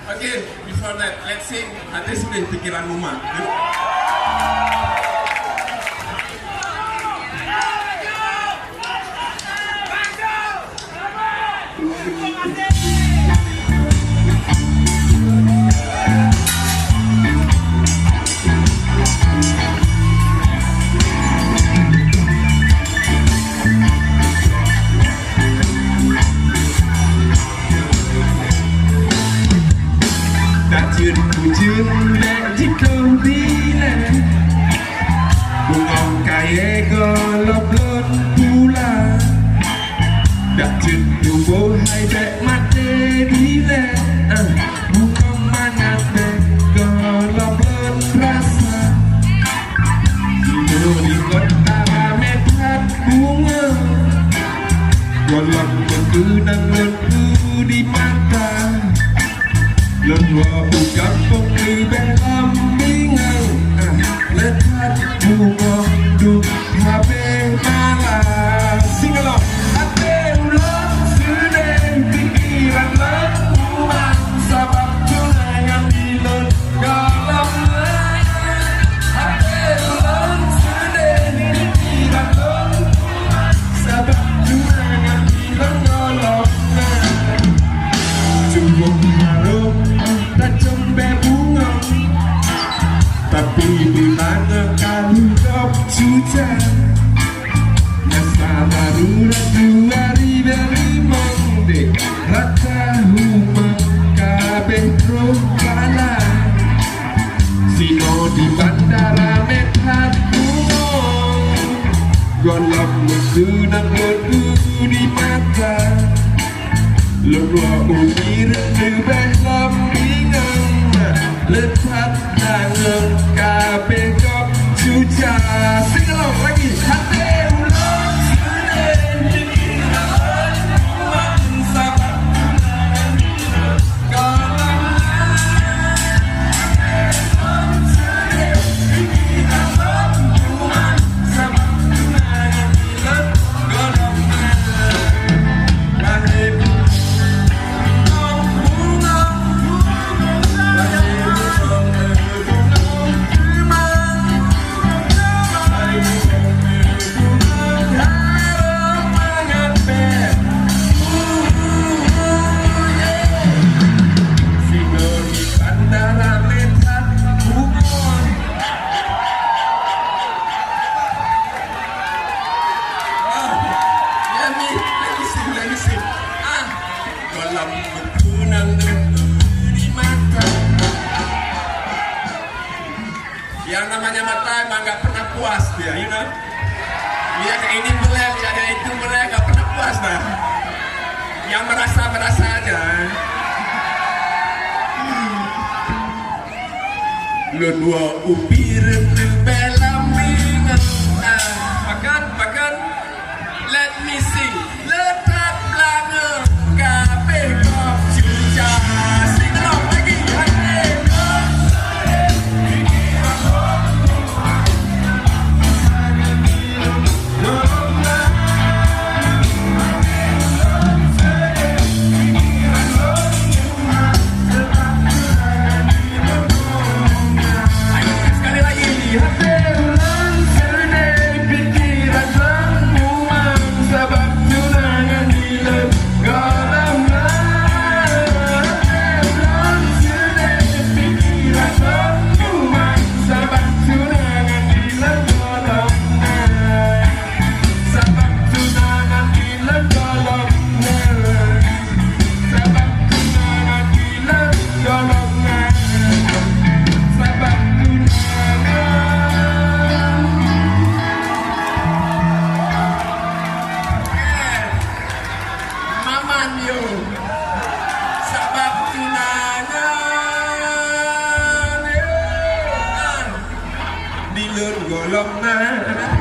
Okay, before that, let's sing Hati Sedih Pikiran Muma. Hujan di kembila Bungong kaya golok lon pula Dak tumbuh hai bek mate bila Bungong manat bek golok lon rasa Hidup di kota metat bunga Golok bentu dan lentu di mata Lần hòa bù cắp bông từ bên âm bí ngân Let hát bù ngọt đục hà bê ma là Sing along Hát bê lớn xứ đêm Tiki rắn lớn Bù mang Sabab chỗ này ngăn đi lên Gà lâm lên Hát bê lớn xứ đêm Tiki rắn lớn Bù mang Sabab chỗ này ngăn đi lên Gà lâm lên Trung Quốc harum tak cembe bunga Tapi di mana kau hidup suci Nasa baru dua ribu dek Rata rumah kabeh rokala Sino di bandara metat bunga Golok mutu dan mutu di mata Lua ukir lebih lambingan Letak dalam kabeh kop suca Sing along lagi Hati ulang sedih pikiran Uang sabar tunangan Kalam Hati ulang sedih pikiran Uang sabar tunangan Kalam Lahir Dalam ketunan di mata Yang namanya mata emang gak pernah puas dia, you know. Lihat ini melek, ada itu melek, gak pernah puas dah. Yang merasa aja. Lu dua upir belam mingat Makan Let me sing Letak belanga Kabeh kop cuca Sing along lagi Sekali lagi hati ulang sedih pikiran rumah Sabab tunangan di galam hati ulang sedih pikiran rumah Sabab tunangan di galam Sabab tunangan di galam Sabab tunangan di galam Sabab tunangan di lur golongan